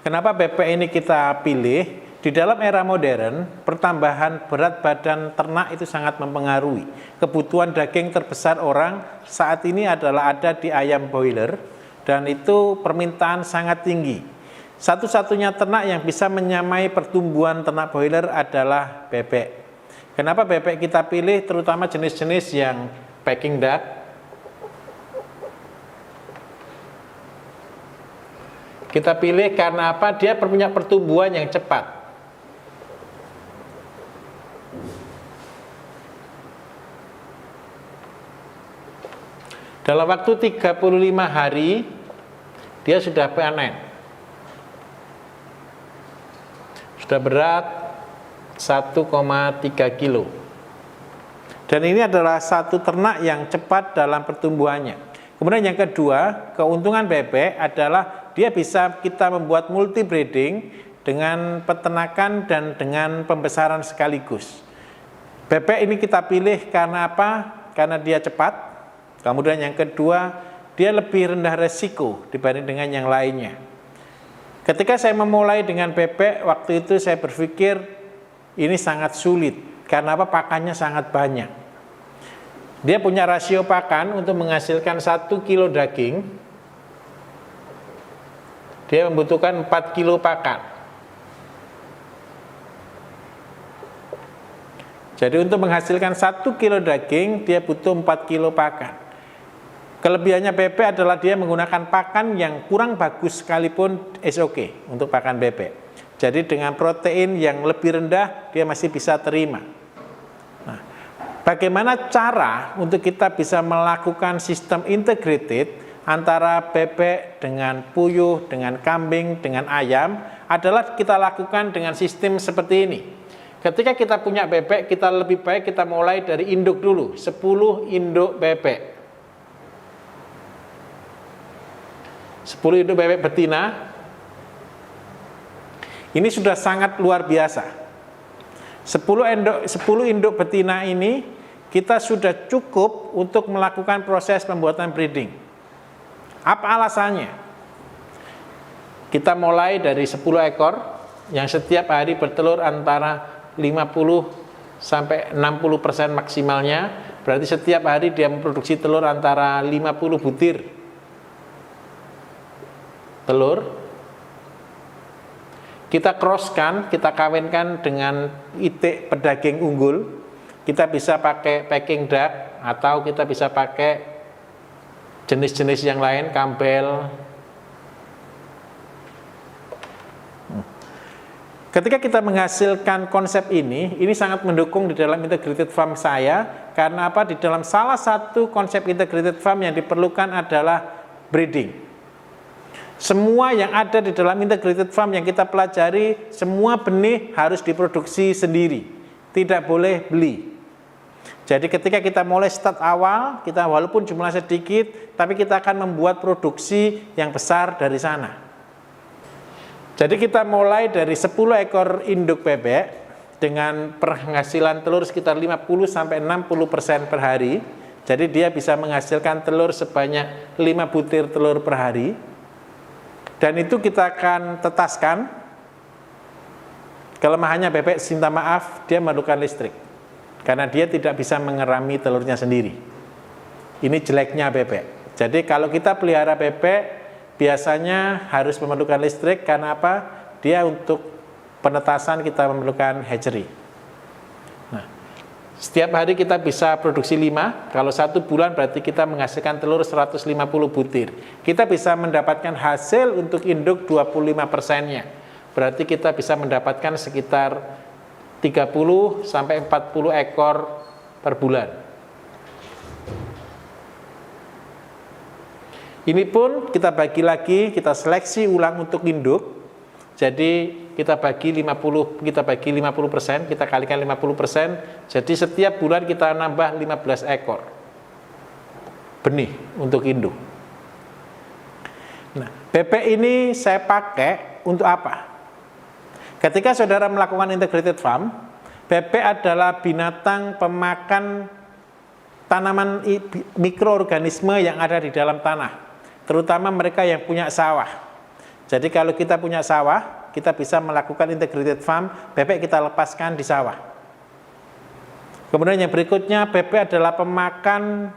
Kenapa bebek ini kita pilih? Di dalam era modern, pertambahan berat badan ternak itu sangat mempengaruhi. Kebutuhan daging terbesar orang saat ini adalah ada di ayam broiler, dan itu permintaan sangat tinggi. Satu-satunya ternak yang bisa menyamai pertumbuhan ternak broiler adalah bebek. Kenapa bebek kita pilih, terutama jenis-jenis yang Peking duck? Kita pilih karena apa? Dia punya pertumbuhan yang cepat. Dalam waktu 35 hari, dia sudah panen. Sudah berat 1,3 kilo. Dan ini adalah satu ternak yang cepat dalam pertumbuhannya. Kemudian yang kedua, keuntungan bebek adalah dia bisa kita membuat multi breeding dengan peternakan dan dengan pembesaran sekaligus. Bebek ini kita pilih karena apa? Karena dia cepat. Kemudian yang kedua, dia lebih rendah resiko dibanding dengan yang lainnya. Ketika saya memulai dengan bebek, waktu itu saya berpikir ini sangat sulit. Karena apa? Pakannya sangat banyak. Dia punya rasio pakan untuk menghasilkan 1 kilo daging. Dia membutuhkan 4 kilo pakan. Jadi untuk menghasilkan 1 kilo daging, dia butuh 4 kilo pakan. Kelebihannya bebek adalah dia menggunakan pakan yang kurang bagus sekalipun is okay untuk pakan bebek. Jadi dengan protein yang lebih rendah, dia masih bisa terima. Nah, bagaimana cara untuk kita bisa melakukan sistem integrated antara bebek dengan puyuh, dengan kambing, dengan ayam, adalah kita lakukan dengan sistem seperti ini. Ketika kita punya bebek, kita lebih baik kita mulai dari induk dulu, 10 induk bebek. 10 induk bebek betina. Ini sudah sangat luar biasa. 10 induk betina ini kita sudah cukup untuk melakukan proses pembuatan breeding. Apa alasannya? Kita mulai dari 10 ekor yang setiap hari bertelur antara 50 sampai 60% maksimalnya. Berarti setiap hari dia memproduksi telur antara 50 butir telur. Kita crosskan, kita kawinkan dengan itik pedaging unggul. Kita bisa pakai Peking duck atau kita bisa pakai jenis-jenis yang lain, Campbell. Ketika kita menghasilkan konsep ini sangat mendukung di dalam integrated farm saya. Karena apa? Di dalam salah satu konsep integrated farm yang diperlukan adalah breeding. Semua yang ada di dalam integrated farm yang kita pelajari, semua benih harus diproduksi sendiri, tidak boleh beli. Jadi ketika kita mulai start awal, kita walaupun jumlah sedikit, tapi kita akan membuat produksi yang besar dari sana. Jadi kita mulai dari 10 ekor induk bebek dengan penghasilan telur sekitar 50-60% per hari. Jadi dia bisa menghasilkan telur sebanyak 5 butir telur per hari. Dan itu kita akan tetaskan. Kelemahannya bebek, minta maaf, dia memerlukan listrik. Karena dia tidak bisa mengerami telurnya sendiri. Ini jeleknya bebek. Jadi kalau kita pelihara bebek, biasanya harus memerlukan listrik. Karena apa? Dia untuk penetasan kita memerlukan hatchery. Nah, setiap hari kita bisa produksi 5. Kalau 1 bulan berarti kita menghasilkan telur 150 butir. Kita bisa mendapatkan hasil untuk induk 25%-nya. Berarti kita bisa mendapatkan sekitar 30 sampai 40 ekor per bulan. Ini pun kita bagi lagi, kita seleksi ulang untuk induk. Jadi kita bagi 50%, kita kalikan 50%. Jadi setiap bulan kita nambah 15 ekor benih untuk induk. Nah, bebek ini saya pakai untuk apa? Ketika saudara melakukan integrated farm, bebek adalah binatang pemakan tanaman mikroorganisme yang ada di dalam tanah, terutama mereka yang punya sawah. Jadi kalau kita punya sawah, kita bisa melakukan integrated farm, bebek kita lepaskan di sawah. Kemudian yang berikutnya, bebek adalah pemakan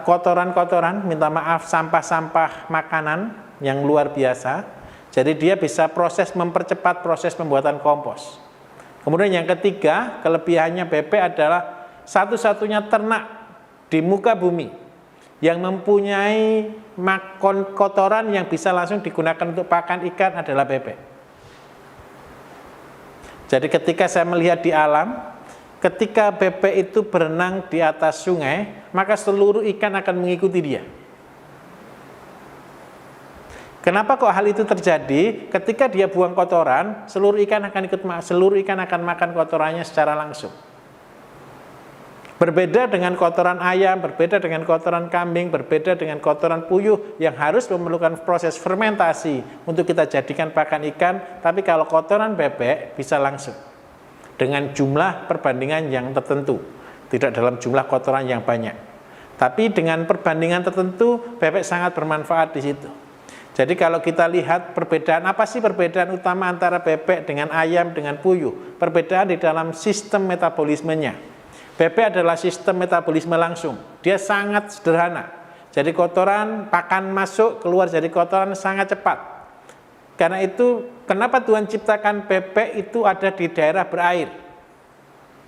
kotoran-kotoran, minta maaf, sampah-sampah makanan yang luar biasa. Jadi dia bisa mempercepat proses pembuatan kompos. Kemudian yang ketiga, kelebihannya bebek adalah satu-satunya ternak di muka bumi yang mempunyai kotoran yang bisa langsung digunakan untuk pakan ikan adalah bebek. Jadi ketika saya melihat di alam, ketika bebek itu berenang di atas sungai, maka seluruh ikan akan mengikuti dia. Kenapa kok hal itu terjadi? Ketika dia buang kotoran, seluruh ikan akan makan kotorannya secara langsung. Berbeda dengan kotoran ayam, berbeda dengan kotoran kambing, berbeda dengan kotoran puyuh yang harus memerlukan proses fermentasi untuk kita jadikan pakan ikan, tapi kalau kotoran bebek bisa langsung dengan jumlah perbandingan yang tertentu, tidak dalam jumlah kotoran yang banyak. Tapi dengan perbandingan tertentu, bebek sangat bermanfaat di situ. Jadi kalau kita lihat perbedaan, apa sih perbedaan utama antara bebek dengan ayam dengan puyuh? Perbedaan di dalam sistem metabolismenya. Bebek adalah sistem metabolisme langsung, dia sangat sederhana. Jadi kotoran, pakan masuk, keluar jadi kotoran sangat cepat. Karena itu, kenapa Tuhan ciptakan bebek itu ada di daerah berair?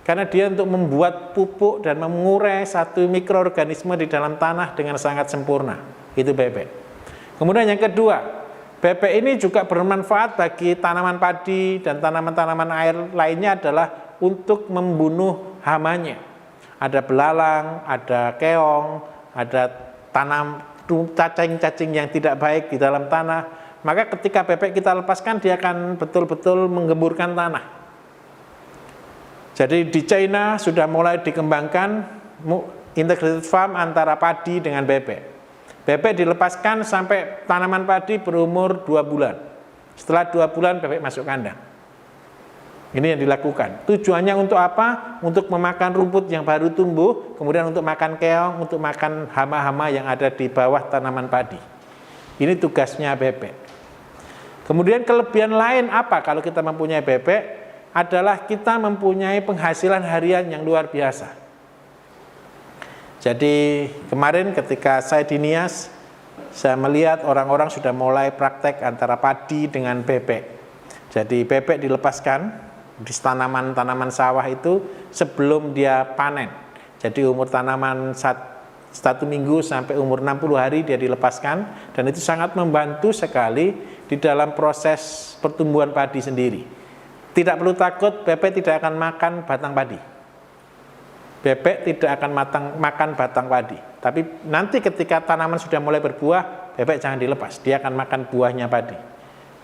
Karena dia untuk membuat pupuk dan mengurai satu mikroorganisme di dalam tanah dengan sangat sempurna. Itu bebek. Kemudian yang kedua, bebek ini juga bermanfaat bagi tanaman padi dan tanaman-tanaman air lainnya adalah untuk membunuh hamanya. Ada belalang, ada keong, ada cacing-cacing yang tidak baik di dalam tanah. Maka ketika bebek kita lepaskan, dia akan betul-betul menggemburkan tanah. Jadi di China sudah mulai dikembangkan integrated farm antara padi dengan bebek. Bebek dilepaskan sampai tanaman padi berumur 2 bulan. Setelah 2 bulan bebek masuk kandang. Ini yang dilakukan. Tujuannya untuk apa? Untuk memakan rumput yang baru tumbuh, kemudian untuk makan keong, untuk makan hama-hama yang ada di bawah tanaman padi. Ini tugasnya bebek. Kemudian kelebihan lain apa kalau kita mempunyai bebek? Adalah kita mempunyai penghasilan harian yang luar biasa. Jadi kemarin ketika saya di Nias, saya melihat orang-orang sudah mulai praktek antara padi dengan bebek. Jadi bebek dilepaskan di tanaman sawah itu sebelum dia panen. Jadi umur tanaman 1 minggu sampai umur 60 hari dia dilepaskan, dan itu sangat membantu sekali di dalam proses pertumbuhan padi sendiri. Tidak perlu takut, bebek tidak akan makan batang padi. Bebek tidak akan makan batang padi. Tapi nanti ketika tanaman sudah mulai berbuah, bebek jangan dilepas, dia akan makan buahnya padi.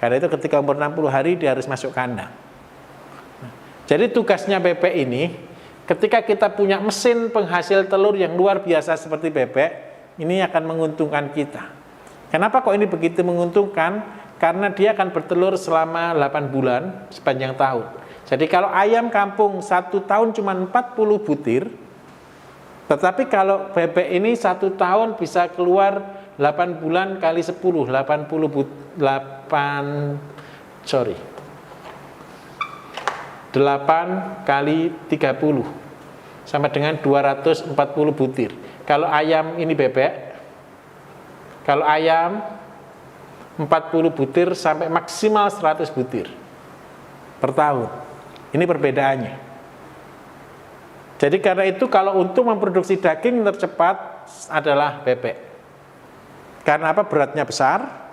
Karena itu ketika umur 60 hari dia harus masuk kandang. Jadi tugasnya bebek ini, ketika kita punya mesin penghasil telur yang luar biasa seperti bebek, ini akan menguntungkan kita. Kenapa kok ini begitu menguntungkan? Karena dia akan bertelur selama 8 bulan sepanjang tahun. Jadi kalau ayam kampung 1 tahun cuma 40 butir, tetapi kalau bebek ini 1 tahun bisa keluar 8 bulan kali 10, 8 kali 30 sama dengan 240 butir. Kalau ayam ini bebek, kalau ayam 40 butir sampai maksimal 100 butir per tahun. Ini perbedaannya. Jadi karena itu kalau untuk memproduksi daging tercepat adalah bebek. Karena apa? Beratnya besar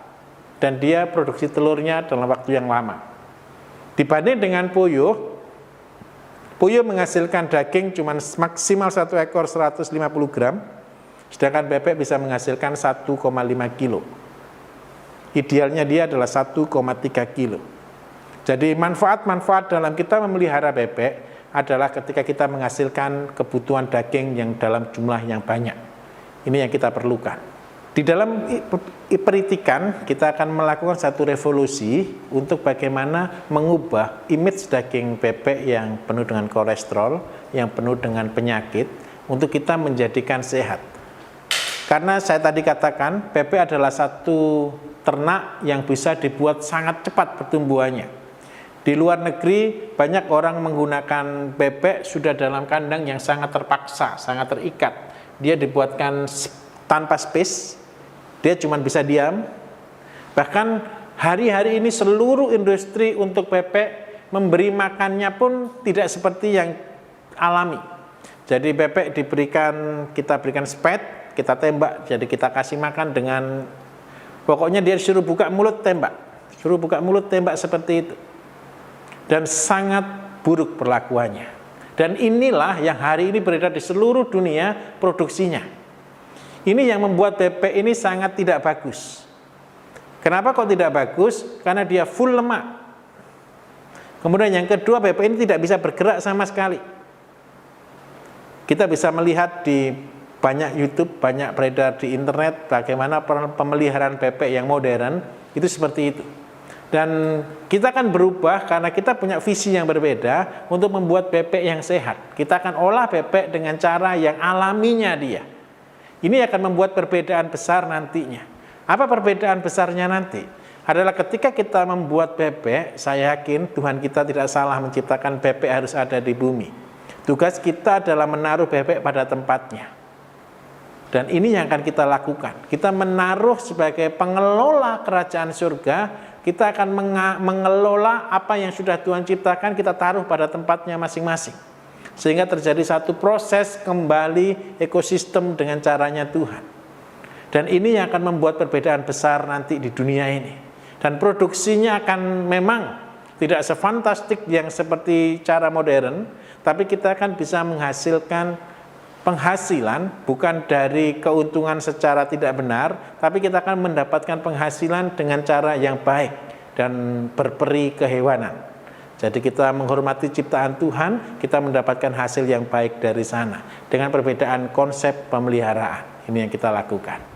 dan dia produksi telurnya dalam waktu yang lama. Dibanding dengan puyuh, puyuh menghasilkan daging cuma maksimal 1 ekor 150 gram, sedangkan bebek bisa menghasilkan 1,5 kilo. Idealnya dia adalah 1,3 kilo. Jadi manfaat-manfaat dalam kita memelihara bebek adalah ketika kita menghasilkan kebutuhan daging yang dalam jumlah yang banyak. Ini yang kita perlukan. Di dalam peritikan kita akan melakukan satu revolusi untuk bagaimana mengubah image daging bebek yang penuh dengan kolesterol, yang penuh dengan penyakit, untuk kita menjadikan sehat. Karena saya tadi katakan bebek adalah satu ternak yang bisa dibuat sangat cepat pertumbuhannya. Di luar negeri banyak orang menggunakan bebek sudah dalam kandang yang sangat terpaksa, sangat terikat. Dia dibuatkan tanpa space, dia cuma bisa diam. Bahkan hari-hari ini seluruh industri untuk bebek memberi makannya pun tidak seperti yang alami. Jadi bebek kita berikan spet, kita tembak, jadi kita kasih makan dengan pokoknya dia suruh buka mulut tembak, suruh buka mulut tembak seperti itu, dan sangat buruk perlakuannya. Dan inilah yang hari ini beredar di seluruh dunia produksinya. Ini yang membuat bebek ini sangat tidak bagus. Kenapa kok tidak bagus? Karena dia full lemak. Kemudian yang kedua, bebek ini tidak bisa bergerak sama sekali. Kita bisa melihat di banyak YouTube, banyak beredar di internet bagaimana pemeliharaan bebek yang modern itu seperti itu. Dan kita akan berubah karena kita punya visi yang berbeda untuk membuat bebek yang sehat. Kita akan olah bebek dengan cara yang alaminya dia. Ini akan membuat perbedaan besar nantinya. Apa perbedaan besarnya nanti? Adalah ketika kita membuat bebek, saya yakin Tuhan kita tidak salah menciptakan bebek harus ada di bumi. Tugas kita adalah menaruh bebek pada tempatnya. Dan ini yang akan kita lakukan. Kita menaruh sebagai pengelola kerajaan surga, kita akan mengelola apa yang sudah Tuhan ciptakan, kita taruh pada tempatnya masing-masing. Sehingga terjadi satu proses kembali ekosistem dengan caranya Tuhan. Dan ini yang akan membuat perbedaan besar nanti di dunia ini. Dan produksinya akan memang tidak sefantastik yang seperti cara modern, tapi kita akan bisa menghasilkan penghasilan bukan dari keuntungan secara tidak benar, tapi kita akan mendapatkan penghasilan dengan cara yang baik dan berperi kehewanan. Jadi kita menghormati ciptaan Tuhan, kita mendapatkan hasil yang baik dari sana dengan perbedaan konsep pemeliharaan. Ini yang kita lakukan.